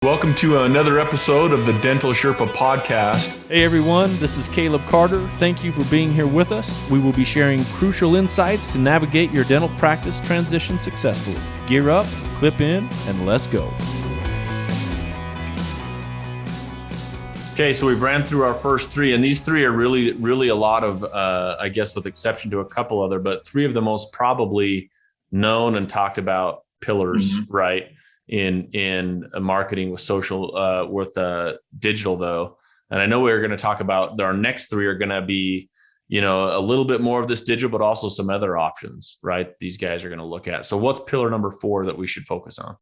Welcome to another episode of the Dental Sherpa podcast. Hey everyone, this is Caleb Carter. Thank you for being here with us. We will be sharing crucial insights to navigate your dental practice transition successfully. Gear up, clip in, and let's go. Okay, so we've ran through our first three, and these three are really a lot of, I guess with exception to a couple other, but three of the most probably known and talked about pillars, right? In marketing with social, with digital though. And I know we're going to talk about our next three are going to be, a little bit more of this digital, but also some other options, right? These guys are going to look at. So what's pillar number 4 that we should focus on?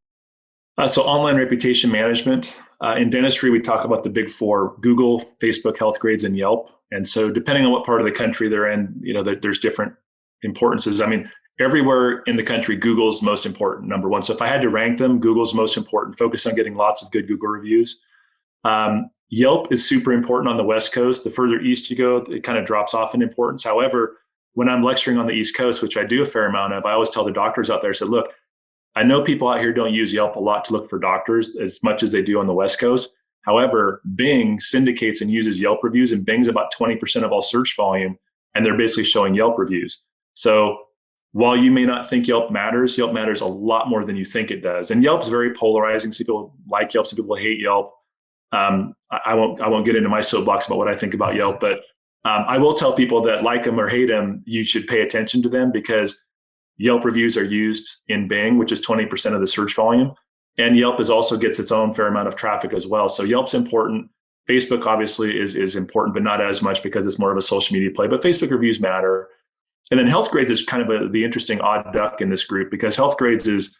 So online reputation management. In dentistry, we talk about the big 4: Google, Facebook, Healthgrades, and Yelp. And so depending on what part of the country they're in, there's different importances. I mean, everywhere in the country, Google's most important, number one. So if I had to rank them, Google's most important. Focus on getting lots of good Google reviews. Yelp is super important on the West Coast. The further east you go, it kind of drops off in importance. However, when I'm lecturing on the East Coast, which I do a fair amount of, I always tell the doctors out there, I said, look, I know people out here don't use Yelp a lot to look for doctors as much as they do on the West Coast. However, Bing syndicates and uses Yelp reviews, and Bing's about 20% of all search volume, and they're basically showing Yelp reviews. So while you may not think Yelp matters a lot more than you think it does. And Yelp's very polarizing. Some people like Yelp, some people hate Yelp. I won't get into my soapbox about what I think about Yelp, but I will tell people that like them or hate them, you should pay attention to them because Yelp reviews are used in Bing, which is 20% of the search volume. And Yelp also gets its own fair amount of traffic as well. So Yelp's important. Facebook obviously is important, but not as much because it's more of a social media play. But Facebook reviews matter. And then Healthgrades is kind of the interesting odd duck in this group because Healthgrades is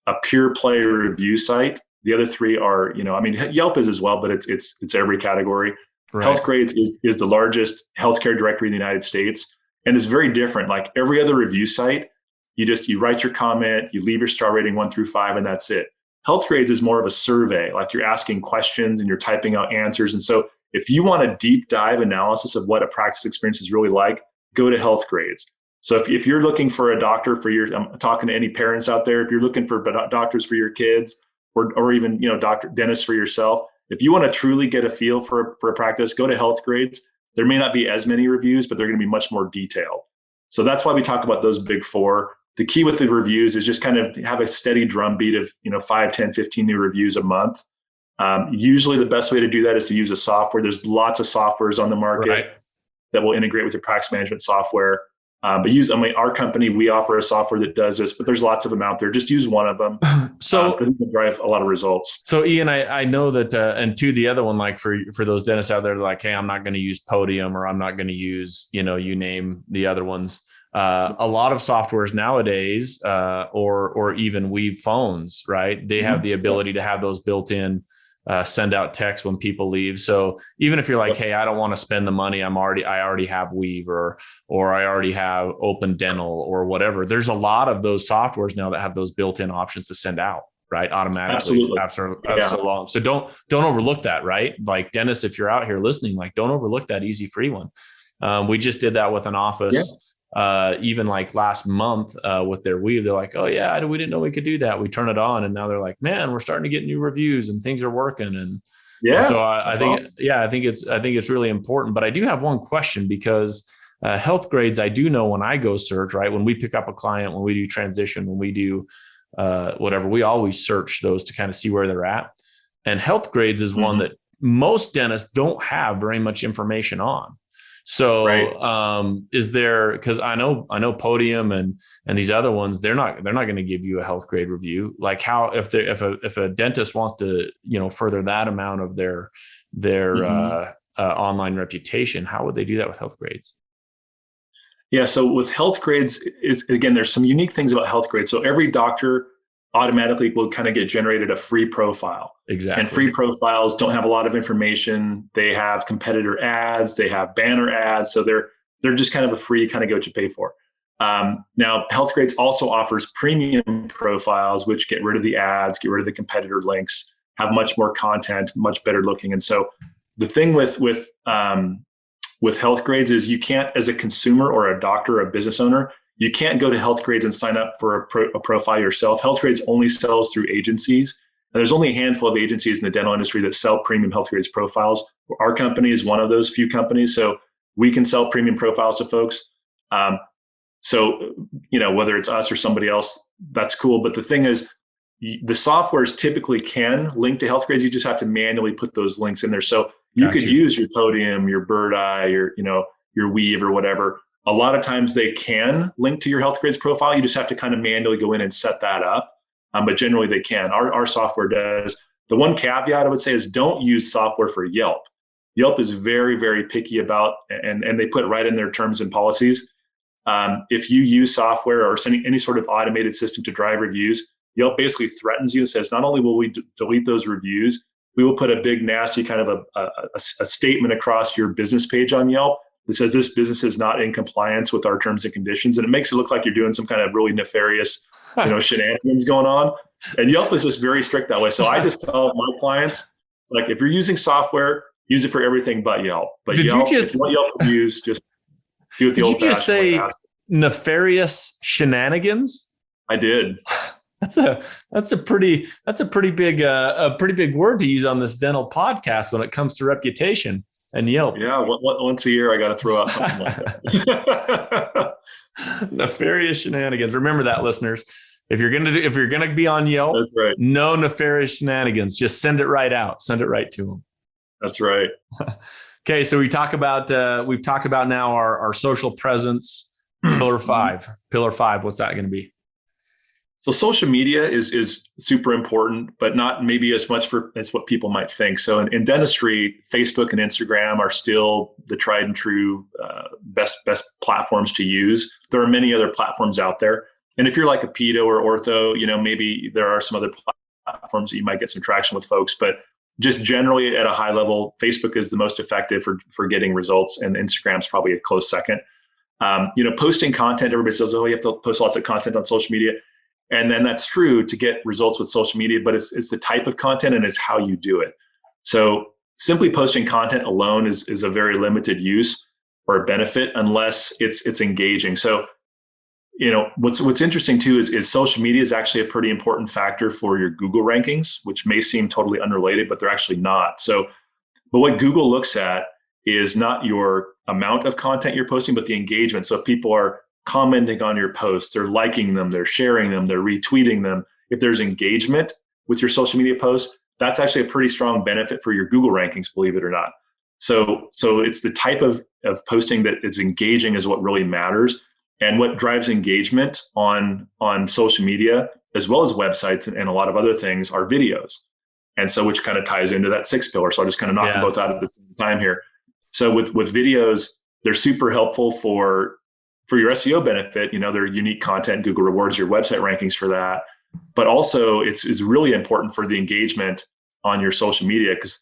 a pure play review site. The other three are, Yelp is as well, but it's every category. Right. Healthgrades is the largest healthcare directory in the United States, and it's very different. Like every other review site, you write your comment, you leave your star rating 1 through 5, and that's it. Healthgrades is more of a survey, like you're asking questions and you're typing out answers. And so if you want a deep dive analysis of what a practice experience is really like, go to Healthgrades. So if you're looking for a doctor for I'm talking to any parents out there, if you're looking for doctors for your kids or even, dentists for yourself, if you want to truly get a feel for a practice, go to Healthgrades. There may not be as many reviews, but they're going to be much more detailed. So that's why we talk about those big 4. The key with the reviews is just kind of have a steady drumbeat of, 5, 10, 15 new reviews a month. Usually the best way to do that is to use a software. There's lots of softwares on the market that will integrate with your practice management software. But our company, we offer a software that does this, but there's lots of them out there. Just use one of them. So it can drive a lot of results. So Ian, I know that, and to the other one, like for those dentists out there, like, hey, I'm not going to use Podium or I'm not going to use, you name the other ones. A lot of softwares nowadays, or even Weave phones, right? They have the ability to have those built in. Send out text when people leave. So even if you're like, hey, I don't want to spend the money, I already have Weave or I already have Open Dental or whatever. There's a lot of those softwares now that have those built-in options to send out, right? Automatically. Absolutely. So long. So don't overlook that, right? Like dentists, if you're out here listening, like don't overlook that easy free one. We just did that with an office. Yeah. Even like last month with their Weave, they're like, oh yeah, we didn't know we could do that. We turn it on and now they're like, man, we're starting to get new reviews and things are working. And so I think, awesome. I think it's really important, but I do have one question because Healthgrades, I do know when I go search, right? When we pick up a client, when we do transition, when we do whatever, we always search those to kind of see where they're at. And Healthgrades is one that most dentists don't have very much information on. So, is there, because I know Podium and these other ones, they're not going to give you a Healthgrade review. Like how, if a dentist wants to, further that amount of their online reputation, how would they do that with Healthgrades? Yeah. So with Healthgrades again, there's some unique things about Healthgrades. So every doctor automatically will kind of get generated a free profile. Exactly. And free profiles don't have a lot of information. They have competitor ads, they have banner ads. So they're just kind of a free kind of get what you pay for. Now, Healthgrades also offers premium profiles, which get rid of the ads, get rid of the competitor links, have much more content, much better looking. And so the thing with Healthgrades is you can't, as a consumer or a doctor or a business owner, you can't go to Healthgrades and sign up for a profile yourself. Healthgrades only sells through agencies. And there's only a handful of agencies in the dental industry that sell premium health grades profiles. Our company is one of those few companies. So we can sell premium profiles to folks. So, whether it's us or somebody else, that's cool. But the thing is, the softwares typically can link to health grades. You just have to manually put those links in there. So you could use your Podium, your Bird Eye, your Weave or whatever. A lot of times they can link to your health grades profile. You just have to kind of manually go in and set that up. But generally they can. Our software does. The one caveat I would say is don't use software for Yelp. Yelp is very, very picky about, and they put right in their terms and policies. If you use software or sending any sort of automated system to drive reviews, Yelp basically threatens you and says, not only will we delete those reviews, we will put a big, nasty kind of a statement across your business page on Yelp that says this business is not in compliance with our terms and conditions. And it makes it look like you're doing some kind of really nefarious, shenanigans going on. And Yelp is just very strict that way. So I just tell my clients, like, if you're using software, use it for everything but Yelp. But if you want Yelp reviews, just do it the old-fashioned way. Did you just say nefarious shenanigans? I did. That's a pretty big word to use on this dental podcast when it comes to reputation and Yelp. Yeah, once a year I got to throw out something like that. Nefarious shenanigans. Remember that, listeners. If you're gonna be on Yelp, that's right. No nefarious shenanigans. Just send it right out. Send it right to them. That's right. Okay, so we've talked about now our social presence. Pillar 5. Pillar 5. What's that going to be? So social media is super important, but not maybe as much as what people might think. So in dentistry, Facebook and Instagram are still the tried and true best platforms to use. There are many other platforms out there. And if you're like a pedo or ortho, maybe there are some other platforms that you might get some traction with folks. But just generally at a high level, Facebook is the most effective for getting results, and Instagram's probably a close second. Posting content, everybody says, oh, you have to post lots of content on social media. And then that's true to get results with social media, but it's the type of content and it's how you do it. So simply posting content alone is a very limited use or a benefit unless it's engaging. So, what's interesting too is social media is actually a pretty important factor for your Google rankings, which may seem totally unrelated, but they're actually not. So, but what Google looks at is not your amount of content you're posting, but the engagement. So if people are commenting on your posts, they're liking them, they're sharing them, they're retweeting them. If there's engagement with your social media posts, that's actually a pretty strong benefit for your Google rankings, believe it or not. So it's the type of posting that is engaging is what really matters. And what drives engagement on social media, as well as websites and a lot of other things, are videos. And so which kind of ties into that 6th pillar. So I'll just kind of knock them both out at the same time here. So with videos, they're super helpful for your SEO benefit. They're unique content. Google rewards your website rankings for that. But also it's really important for the engagement on your social media, because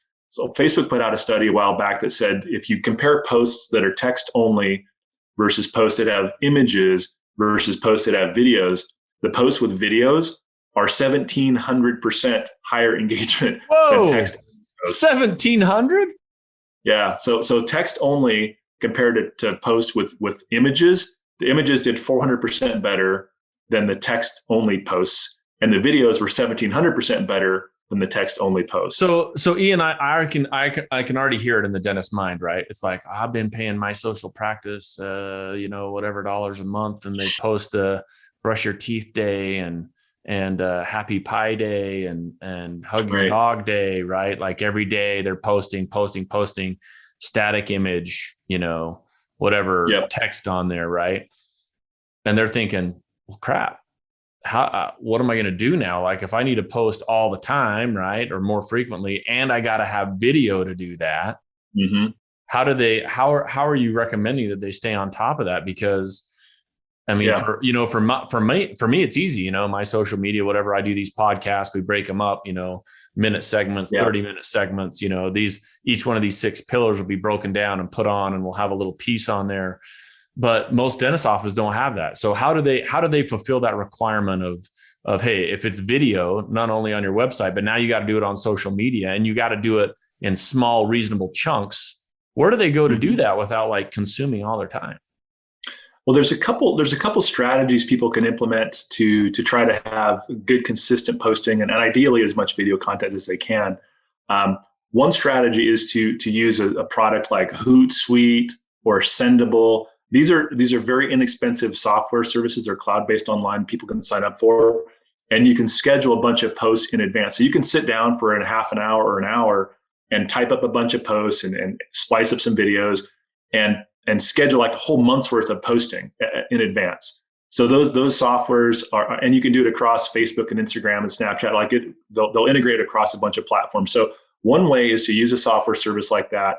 Facebook put out a study a while back that said if you compare posts that are text only versus posts that have images versus posts that have videos, the posts with videos are 1,700% higher engagement than text. 1,700? Yeah. So text only compared to posts with images, the images did 400% better than the text only posts, and the videos were 1,700% better than the text only posts. So Ian, I can already hear it in the dentist's mind, right? It's like, I've been paying my social practice, whatever dollars a month, and they post a brush your teeth day and happy pie day and hug your dog day, right? Like every day they're posting static image, whatever text on there, right? And they're thinking, well, crap, what am I going to do now? Like if I need to post all the time, right, or more frequently, and I got to have video to do that, how are you recommending that they stay on top of that? Because I mean, for me, it's easy. My social media, whatever, I do these podcasts, we break them up, minute segments, 30-minute segments, each one of these 6 pillars will be broken down and put on, and we'll have a little piece on there. But most dentist offices don't have that. So how do they fulfill that requirement of, hey, if it's video, not only on your website, but now you got to do it on social media, and you got to do it in small, reasonable chunks. Where do they go to do that without like consuming all their time? Well, there's a couple strategies people can implement to try to have good, consistent posting, and ideally as much video content as they can. One strategy is to use a product like Hootsuite or Sendable. These are very inexpensive software services. They're cloud-based online. People can sign up for, and you can schedule a bunch of posts in advance. So you can sit down for a half an hour or an hour and type up a bunch of posts and splice up some videos and schedule like a whole month's worth of posting in advance. So those softwares are, and you can do it across Facebook and Instagram and Snapchat. Like they'll integrate across a bunch of platforms. So one way is to use a software service like that,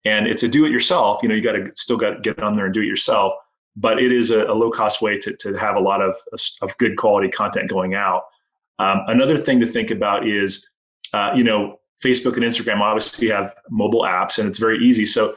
and it's a do-it-yourself. You still got to get on there and do it yourself. But it is a low-cost way to have a lot of good quality content going out. Another thing to think about is, Facebook and Instagram obviously have mobile apps, and it's very easy. So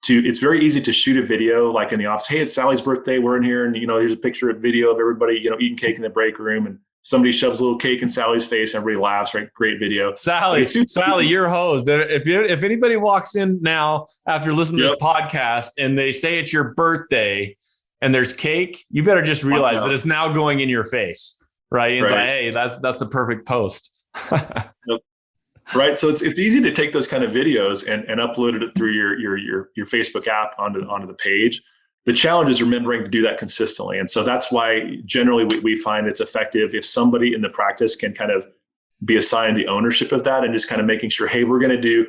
it's very easy to shoot a video like in the office. Hey, it's Sally's birthday. We're in here, and here's a picture of video of everybody eating cake in the break room, and somebody shoves a little cake in Sally's face. Everybody laughs. Right? Great video. Sally, you're host. If anybody walks in now after listening to this podcast and they say it's your birthday and there's cake, you better just realize that it's now going in your face, right? It's like, hey, that's the perfect post. Yep. Right. So it's easy to take those kind of videos and upload it through your Facebook app onto the page. The challenge is remembering to do that consistently. And so that's why generally we find it's effective if somebody in the practice can kind of be assigned the ownership of that and just kind of making sure, hey, we're going to do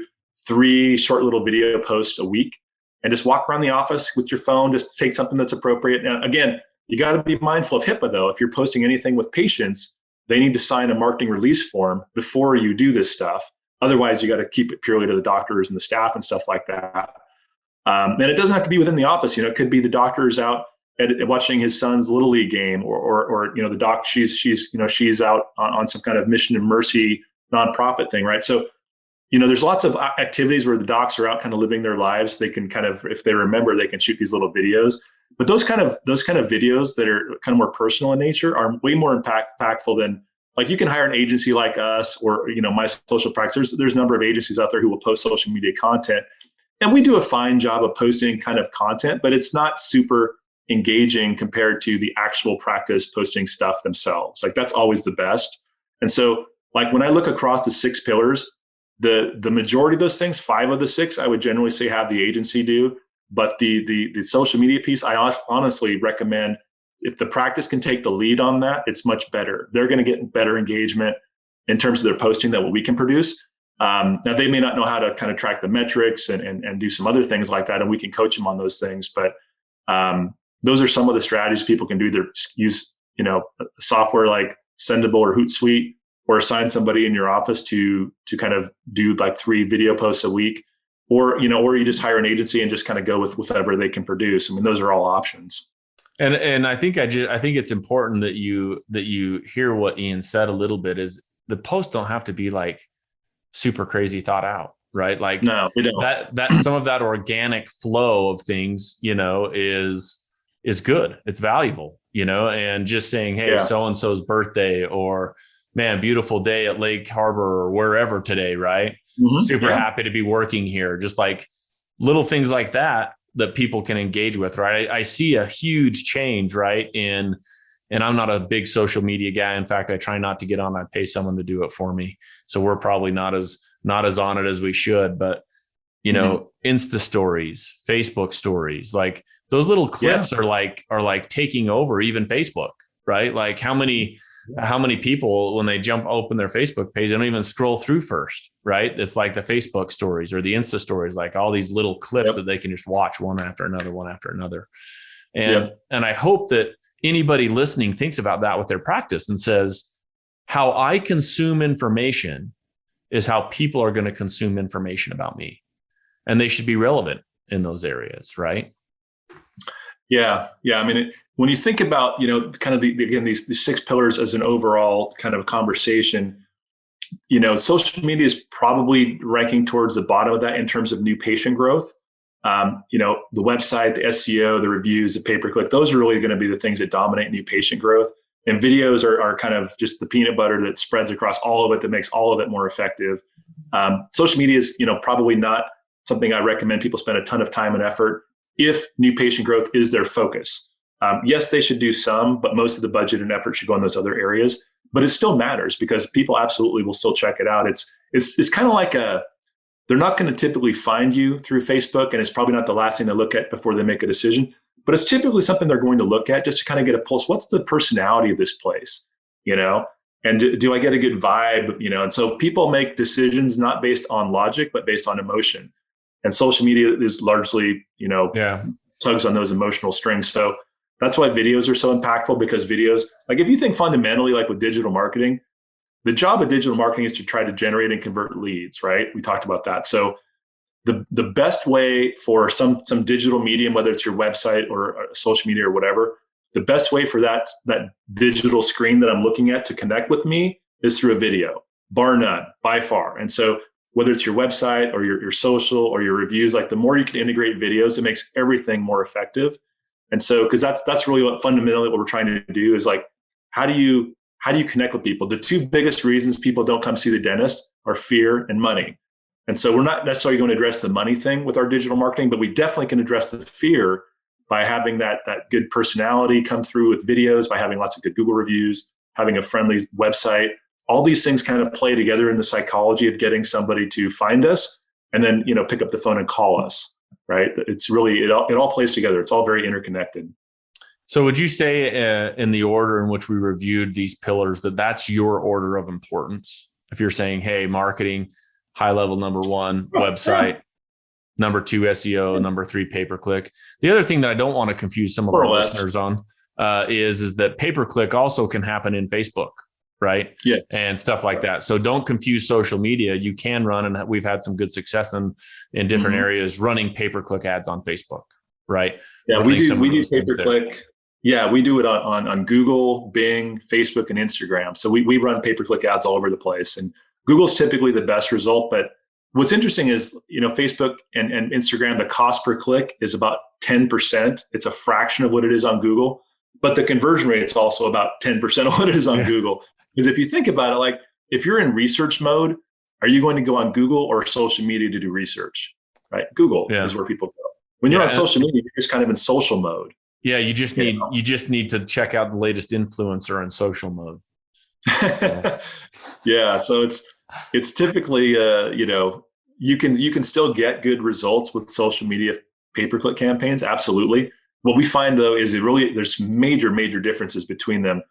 3 short little video posts a week, and just walk around the office with your phone, just take something that's appropriate. Now, again, you got to be mindful of HIPAA though. If you're posting anything with patients, they need to sign a marketing release form before you do this stuff. Otherwise, you got to keep it purely to the doctors and the staff and stuff like that. And it doesn't have to be within the office. It could be the doctor's out watching his son's little league game, or the doc she's out on some kind of Mission of Mercy nonprofit thing, right? So there's lots of activities where the docs are out kind of living their lives. They can kind of, if they remember, they can shoot these little videos. But those kind of videos that are kind of more personal in nature are way more impactful than, like, you can hire an agency like us or My Social Practice. There's a number of agencies out there who will post social media content, and we do a fine job of posting kind of content, but it's not super engaging compared to the actual practice posting stuff themselves. Like, that's always the best. And so, like, when I look across the 6 pillars, the majority of those things, 5 of the 6, I would generally say have the agency do. But the social media piece, I honestly recommend, if the practice can take the lead on that, it's much better. They're going to get better engagement in terms of their posting than what we can produce. Now, they may not know how to kind of track the metrics and do some other things like that, and we can coach them on those things. But those are some of the strategies people can do. Either use a software like Sendable or Hootsuite, or assign somebody in your office to kind of do like 3 video posts a week, or you just hire an agency and just kind of go with whatever they can produce. I mean, those are all options. And I think it's important that you hear what Ian said a little bit. Is the posts don't have to be like super crazy thought out, right? Like, no, we don't. That some of that organic flow of things, is good. It's valuable, and just saying, hey, so-and-so's birthday, or man, beautiful day at Lake Harbor or wherever today, right? Mm-hmm. Super happy to be working here. Just like little things like that people can engage with, right? I see a huge change, right? And I'm not a big social media guy. In fact, I try not to get on. I pay someone to do it for me. So we're probably not as on it as we should. But Insta stories, Facebook stories, like those little clips are like taking over even Facebook, right? Like how many people, when they open their Facebook page, they don't even scroll through first, right? It's like the Facebook stories or the Insta stories, like all these little clips that they can just watch one after another. And I hope that anybody listening thinks about that with their practice and says, how I consume information is how people are going to consume information about me. And they should be relevant in those areas, right? Yeah. I mean, when you think about, kind of these 6 pillars as an overall kind of a conversation, social media is probably ranking towards the bottom of that in terms of new patient growth. The website, the SEO, the reviews, the pay-per-click, those are really going to be the things that dominate new patient growth. And videos are kind of just the peanut butter that spreads across all of it, that makes all of it more effective. Social media is, probably not something I recommend people spend a ton of time and effort if new patient growth is their focus. Yes, they should do some, but most of the budget and effort should go in those other areas. But it still matters because people absolutely will still check it out. It's kind of like they're not going to typically find you through Facebook, and it's probably not the last thing they look at before they make a decision. But it's typically something they're going to look at just to kind of get a pulse. What's the personality of this place, And do I get a good vibe, And so people make decisions not based on logic, but based on emotion. And social media is largely, tugs on those emotional strings. So that's why videos are so impactful, because videos, like if you think fundamentally, like with digital marketing, the job of digital marketing is to try to generate and convert leads, right? We talked about that. So the best way for some digital medium, whether it's your website or social media or whatever, the best way for that digital screen that I'm looking at to connect with me is through a video, bar none, by far. And so whether it's your website or your social or your reviews, like the more you can integrate videos, it makes everything more effective. And so, because that's really what fundamentally what we're trying to do is like, how do you connect with people? The two biggest reasons people don't come see the dentist are fear and money. And so we're not necessarily going to address the money thing with our digital marketing, but we definitely can address the fear by having that good personality come through with videos, by having lots of good Google reviews, having a friendly website. All these things kind of play together in the psychology of getting somebody to find us and then, pick up the phone and call us, right? It's really, it all plays together. It's all very interconnected. So would you say in the order in which we reviewed these pillars, that's your order of importance? If you're saying, hey, marketing, high level, number one, website, number two, SEO, number three, pay-per-click. The other thing that I don't want to confuse some of our listeners on is that pay-per-click also can happen in Facebook, right? Yeah. And stuff like that. So don't confuse social media. You can run, and we've had some good success in different areas running pay-per-click ads on Facebook, right? Yeah, we do pay-per-click. Yeah, we do it on Google, Bing, Facebook, and Instagram. So we run pay-per-click ads all over the place. And Google's typically the best result. But what's interesting is, Facebook and Instagram, the cost per click is about 10%. It's a fraction of what it is on Google. But the conversion rate is also about 10% of what it is on Google. Because if you think about it, like if you're in research mode, are you going to go on Google or social media to do research? Right? Google is where people go. When you're on social media, you're just kind of in social mode. Yeah, you just need to check out the latest influencer in social mode. So. Yeah, so it's typically you can still get good results with social media pay-per-click campaigns. Absolutely. What we find though is there's major differences between them.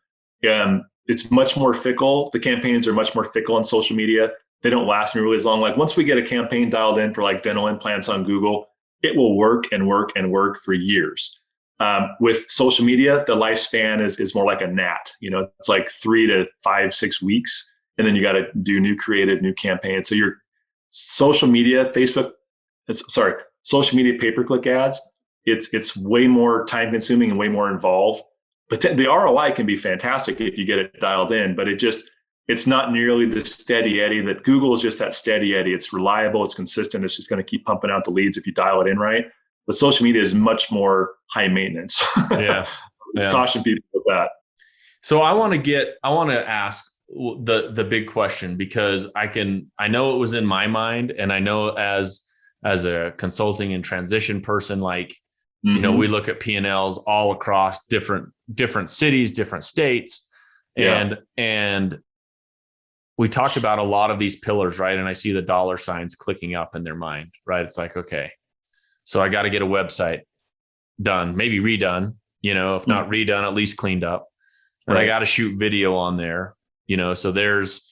It's much more fickle. The campaigns are much more fickle on social media. They don't last nearly as long. Like once we get a campaign dialed in for like dental implants on Google, it will work and work and work for years. With social media, the lifespan is more like a gnat. It's like 3 to 5, 6 weeks, and then you got to do new creative, new campaigns. So your social media, social media pay-per-click ads, it's way more time consuming and way more involved. But the ROI can be fantastic if you get it dialed in, but it's not nearly the steady eddy that Google is. Just that steady eddy. It's reliable, it's consistent, it's just going to keep pumping out the leads if you dial it in right. But social media is much more high maintenance. Yeah. Caution people with that. So I want to ask the big question, because I know it was in my mind, and I know as a consulting and transition person, like, we look at P&Ls all across different cities, different states. And we talked about a lot of these pillars, right? And I see the dollar signs clicking up in their mind, right? It's like, okay, so I got to get a website done, maybe redone, if not redone, at least cleaned up. And I got to shoot video on there, so there's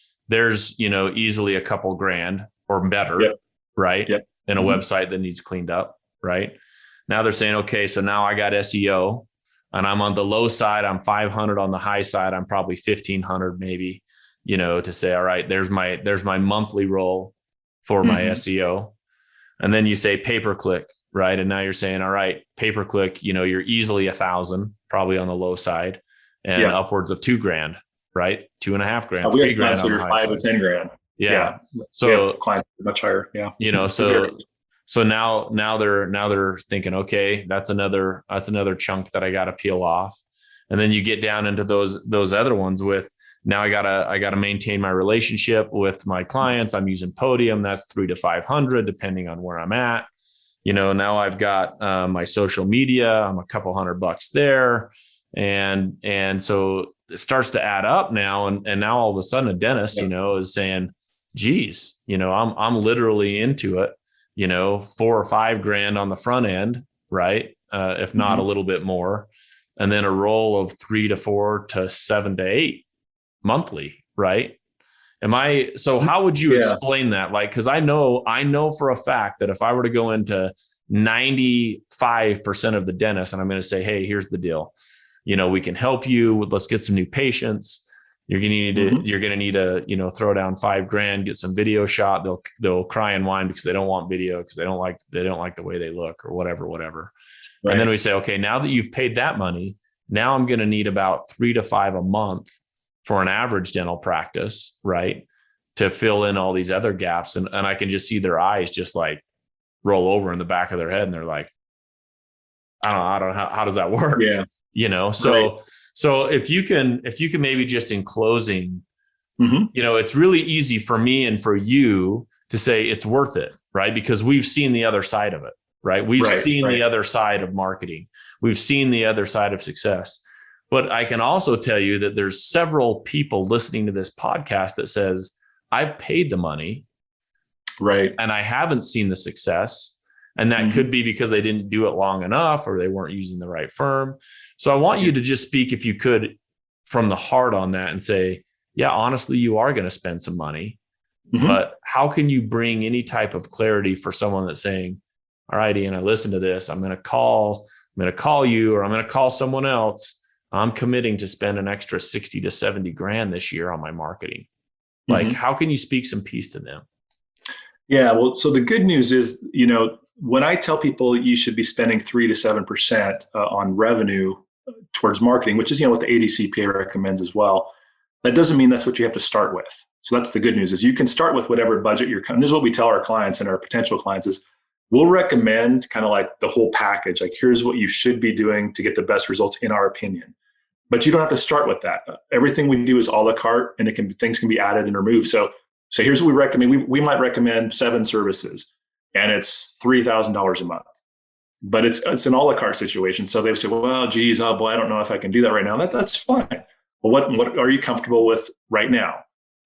easily a couple grand or better, right? In a website that needs cleaned up, right? Now they're saying, okay, so now I got SEO and I'm on the low side. I'm 500 on the high side. I'm probably 1,500 maybe, to say, all right, there's my monthly roll for my SEO. And then you say pay-per-click, right? And now you're saying, all right, pay-per-click, you're easily 1,000, probably on the low side, and upwards of $2,000, right? $2.5 grand, $3,000 on the high side. 5 to 10 grand. Yeah. So clients much higher. Yeah. So now they're thinking, okay, that's another chunk that I got to peel off. And then you get down into those other ones with, now I gotta maintain my relationship with my clients. I'm using Podium. That's 300 to 500, depending on where I'm at. Now I've got my social media. I'm a couple $100 there. And so it starts to add up now. And now all of a sudden a dentist, is saying, geez, I'm literally into it, $4 or $5 grand on the front end, right? If not a little bit more. And then a roll of 3 to 4 to 7 to 8 monthly, right? So how would you explain that? Like, cause I know for a fact that if I were to go into 95% of the dentists and I'm going to say, hey, here's the deal. We can help you. Let's get some new patients. You're going to need to, throw down $5 grand, get some video shot. They'll cry and whine because they don't want video because they don't like the way they look or whatever. Right. And then we say, okay, now that you've paid that money, now I'm going to need about 3 to 5 a month for an average dental practice, right? To fill in all these other gaps. And I can just see their eyes just like roll over in the back of their head. And they're like, I don't know, how does that work? Yeah. So if you can maybe just in closing, it's really easy for me and for you to say it's worth it, right? Because we've seen the other side of it, right? We've seen the other side of marketing. We've seen the other side of success. But I can also tell you that there's several people listening to this podcast that says, I've paid the money, right, and I haven't seen the success. And that could be because they didn't do it long enough or they weren't using the right firm. So I want you to just speak, if you could, from the heart on that and say, yeah, honestly, you are going to spend some money, but how can you bring any type of clarity for someone that's saying, all right, Ian, I listened to this. I'm going to call you, or I'm going to call someone else. I'm committing to spend an extra 60 to 70 grand this year on my marketing. Like, how can you speak some peace to them? Yeah. Well, so the good news is, when I tell people you should be spending 3 to 7% on revenue towards marketing, which is, what the ADCPA recommends as well, that doesn't mean that's what you have to start with. So that's the good news, is you can start with whatever budget you're coming. This is what we tell our clients and our potential clients is, we'll recommend kind of like the whole package. Like, here's what you should be doing to get the best results in our opinion. But you don't have to start with that. Everything we do is a la carte, and things can be added and removed. So here's what we recommend. We might recommend 7 services, and it's $3,000 a month. But it's an a la carte situation. So they say, well, geez, oh boy, I don't know if I can do that right now. That's fine. Well, what are you comfortable with right now?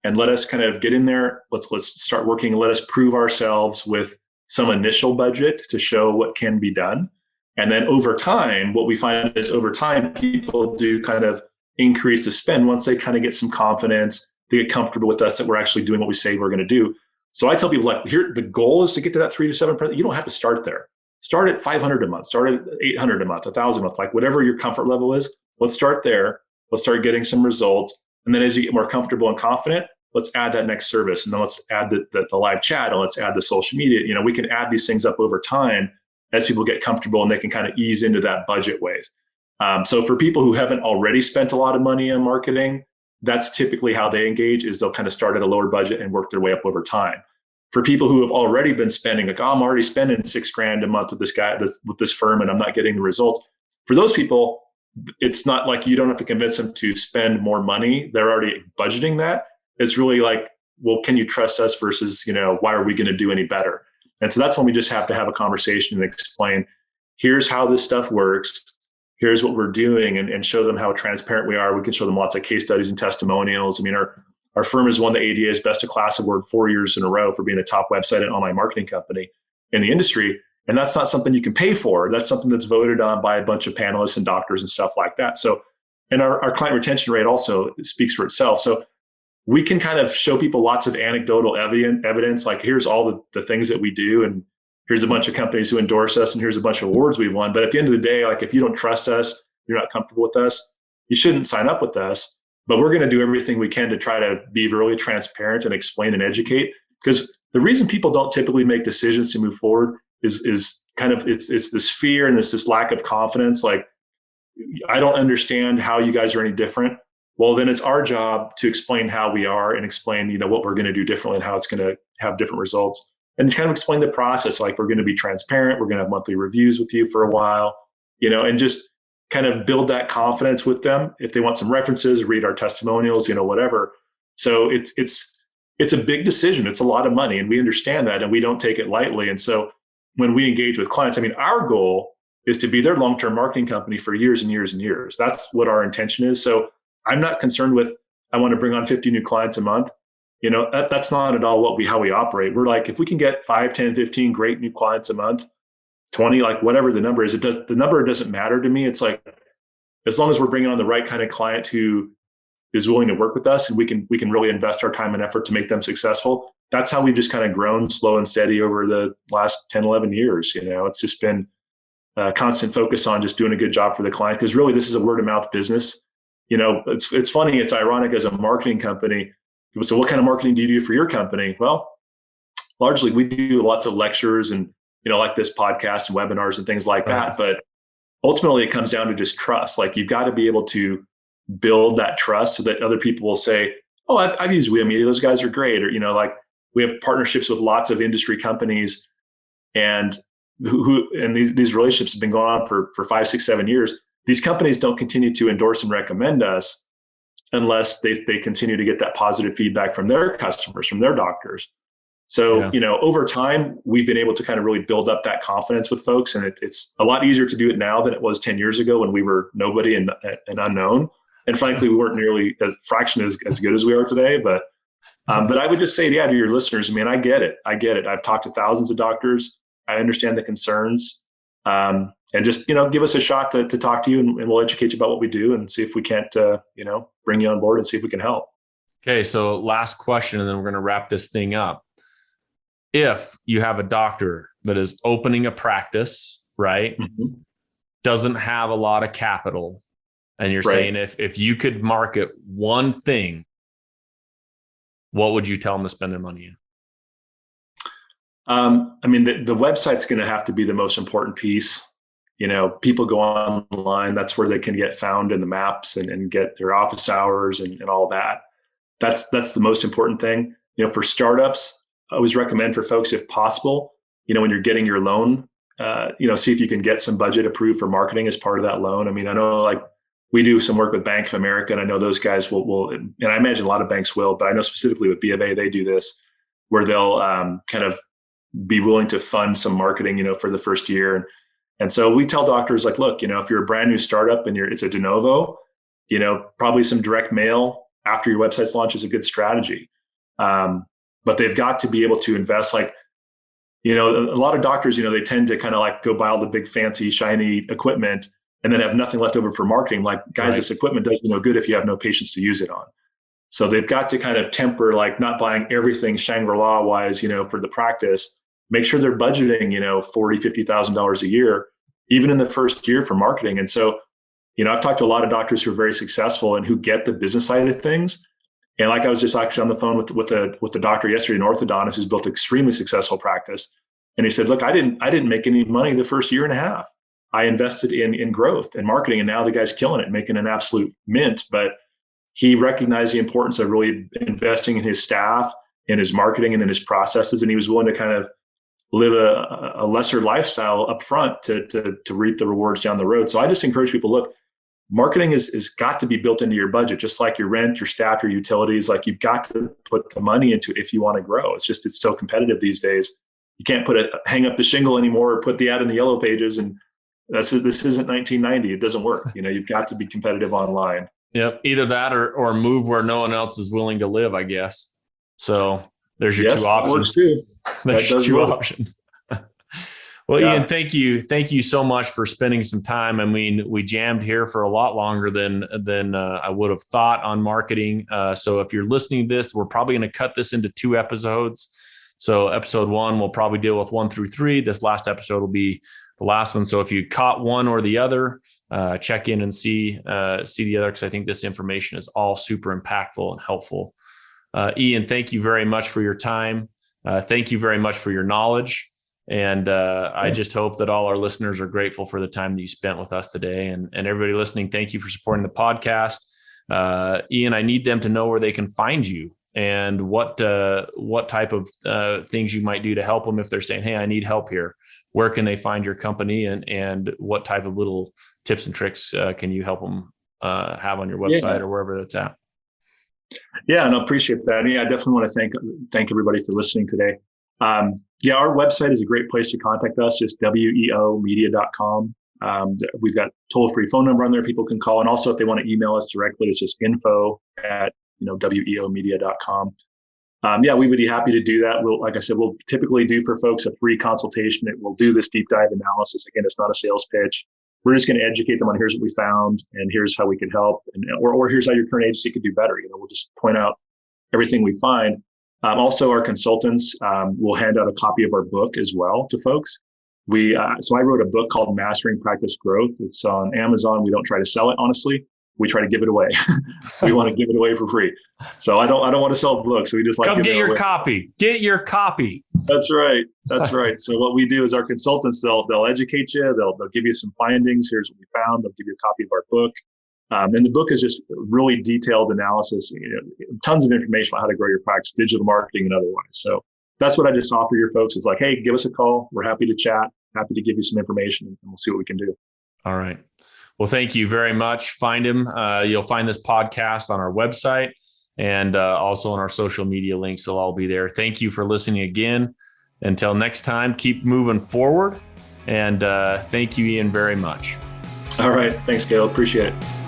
And let us kind of get in there. Let's start working. Let us prove ourselves with some initial budget to show what can be done. And then over time, what we find is people do kind of increase the spend once they kind of get some confidence, they get comfortable with us that we're actually doing what we say we're going to do. So I tell people, like, here, the goal is to get to that 3 to 7%. You don't have to start there. Start at 500 a month, start at 800 a month, 1,000 a month, like whatever your comfort level is. Let's start there. Let's start getting some results. And then as you get more comfortable and confident, let's add that next service. And then let's add the live chat, and let's add the social media. We can add these things up over time as people get comfortable and they can kind of ease into that budget ways. So for people who haven't already spent a lot of money on marketing, that's typically how they engage, is they'll kind of start at a lower budget and work their way up over time. For people who have already been spending, like, oh, I'm already spending $6 grand a month with this guy, with this firm, and I'm not getting the results. For those people, it's not like you don't have to convince them to spend more money. They're already budgeting that. It's really like, well, can you trust us versus, why are we going to do any better? And so that's when we just have to have a conversation and explain, here's how this stuff works. Here's what we're doing, and show them how transparent we are. We can show them lots of case studies and testimonials. I mean, our firm has won the ADA's Best of Class Award 4 years in a row for being a top website and online marketing company in the industry. And that's not something you can pay for. That's something that's voted on by a bunch of panelists and doctors and stuff like that. So, and our client retention rate also speaks for itself. So we can kind of show people lots of anecdotal evidence, like, here's all the things that we do, and here's a bunch of companies who endorse us, and here's a bunch of awards we've won. But at the end of the day, like, if you don't trust us, you're not comfortable with us, you shouldn't sign up with us. But we're going to do everything we can to try to be really transparent and explain and educate. Because the reason people don't typically make decisions to move forward is kind of, it's this fear and this lack of confidence. Like, I don't understand how you guys are any different. Well, then it's our job to explain how we are and explain, what we're going to do differently and how it's going to have different results, and kind of explain the process. Like, we're going to be transparent. We're going to have monthly reviews with you for a while, and just kind of build that confidence with them. If they want some references, read our testimonials, whatever. So it's a big decision. It's a lot of money, and we understand that, and we don't take it lightly. And so, when we engage with clients, I mean, our goal is to be their long-term marketing company for years and years and years. That's what our intention is. So I'm not concerned with, I want to bring on 50 new clients a month. That's not at all how we operate. We're like, if we can get 5, 10, 15 great new clients a month, 20, like whatever the number is, the number doesn't matter to me. It's like, as long as we're bringing on the right kind of client who is willing to work with us, and we can really invest our time and effort to make them successful. That's how we've just kind of grown slow and steady over the last 10, 11 years. It's just been a constant focus on just doing a good job for the client, because really this is a word of mouth business. It's funny, it's ironic as a marketing company. So what kind of marketing do you do for your company? Well, largely we do lots of lectures and, like this podcast and webinars and things like that. But ultimately it comes down to just trust. Like, you've got to be able to build that trust so that other people will say, oh, I've used WEO Media. Those guys are great. Or, like, we have partnerships with lots of industry companies, and these relationships have been going on for 5, 6, 7 years. These companies don't continue to endorse and recommend us unless they continue to get that positive feedback from their customers, from their doctors. So, over time, we've been able to kind of really build up that confidence with folks. And it's a lot easier to do it now than it was 10 years ago when we were nobody and unknown. And frankly, we weren't nearly as fraction as good as we are today. But I would just say, to your listeners, I get it. I've talked to thousands of doctors. I understand the concerns. And just, give us a shot to talk to you, and we'll educate you about what we do and see if we can't, bring you on board and see if we can help. Okay. So last question, and then we're going to wrap this thing up. If you have a doctor that is opening a practice, right, doesn't have a lot of capital, and you're saying if you could market one thing, what would you tell them to spend their money in? The website's going to have to be the most important piece. People go online. That's where they can get found in the maps and get their office hours and all that. That's the most important thing. For startups, I always recommend for folks, if possible, when you're getting your loan, see if you can get some budget approved for marketing as part of that loan. I know, like, we do some work with Bank of America, and I know those guys will, and I imagine a lot of banks will, but I know specifically with B of A, they do this, where they'll kind of be willing to fund some marketing, for the first year. And so we tell doctors, like, look, if you're a brand new startup and it's a de novo, probably some direct mail after your website's launch is a good strategy. But they've got to be able to invest. Like, a lot of doctors, they tend to kind of like go buy all the big fancy shiny equipment and then have nothing left over for marketing. Like, guys, This equipment does you no good if you have no patients to use it on. So they've got to kind of temper, like, not buying everything Shangri-La wise, for the practice. Make sure they're budgeting, $40,000, $50,000 a year, even in the first year for marketing. And so, I've talked to a lot of doctors who are very successful and who get the business side of things. And like, I was just actually on the phone with the doctor yesterday, an orthodontist who's built an extremely successful practice. And he said, look, I didn't make any money the first year and a half. I invested in growth and marketing, and now the guy's killing it, making an absolute mint. But he recognized the importance of really investing in his staff, in his marketing, and in his processes. And he was willing to kind of live a lesser lifestyle up front to reap the rewards down the road. So I just encourage people, look, marketing is got to be built into your budget, just like your rent, your staff, your utilities. Like, you've got to put the money into it if you want to grow. It's so competitive these days. You can't hang up the shingle anymore or put the ad in the yellow pages. And this isn't 1990. It doesn't work. You've got to be competitive online. Yep. Either that or move where no one else is willing to live, I guess. So there's your two options. There's two options. Well, Ian, thank you so much for spending some time. We jammed here for a lot longer than I would have thought on marketing. So if you're listening to this, we're probably going to cut this into 2 episodes. So episode 1, we'll probably deal with 1 through 3. This last episode will be the last one. So if you caught one or the other, check in and see the other, because I think this information is all super impactful and helpful. Ian, thank you very much for your time. Thank you very much for your knowledge. And I just hope that all our listeners are grateful for the time that you spent with us today. And everybody listening, thank you for supporting the podcast. Ian, I need them to know where they can find you and what type of things you might do to help them if they're saying, hey, I need help here. Where can they find your company, and what type of little tips and tricks can you help them have on your website or wherever that's at? Yeah, and I appreciate that. Yeah, I definitely want to thank everybody for listening today. Yeah, our website is a great place to contact us, just weomedia.com. We've got toll-free phone number on there people can call. And also if they want to email us directly, it's just info@weomedia.com. Yeah, we would be happy to do that. Like I said, we'll typically do for folks a free consultation. We'll do this deep dive analysis. Again, it's not a sales pitch. We're just going to educate them on here's what we found and here's how we can help, or here's how your current agency could do better. We'll just point out everything we find. Also, our consultants will hand out a copy of our book as well to folks. So I wrote a book called Mastering Practice Growth. It's on Amazon. We don't try to sell it, honestly. We try to give it away. We want to give it away for free. So I don't want to sell books. So we just like come get your copy. Get your copy. That's right. That's right. So what we do is our consultants, they'll educate you. They'll give you some findings. Here's what we found. They'll give you a copy of our book. And the book is just really detailed analysis, tons of information on how to grow your practice, digital marketing and otherwise. So that's what I just offer your folks is like, hey, give us a call. We're happy to chat, happy to give you some information, and we'll see what we can do. All right. Well, thank you very much. Find him. You'll find this podcast on our website and also on our social media links. They'll all be there. Thank you for listening again. Until next time, keep moving forward. And thank you, Ian, very much. All right. Thanks, Gail. Appreciate it.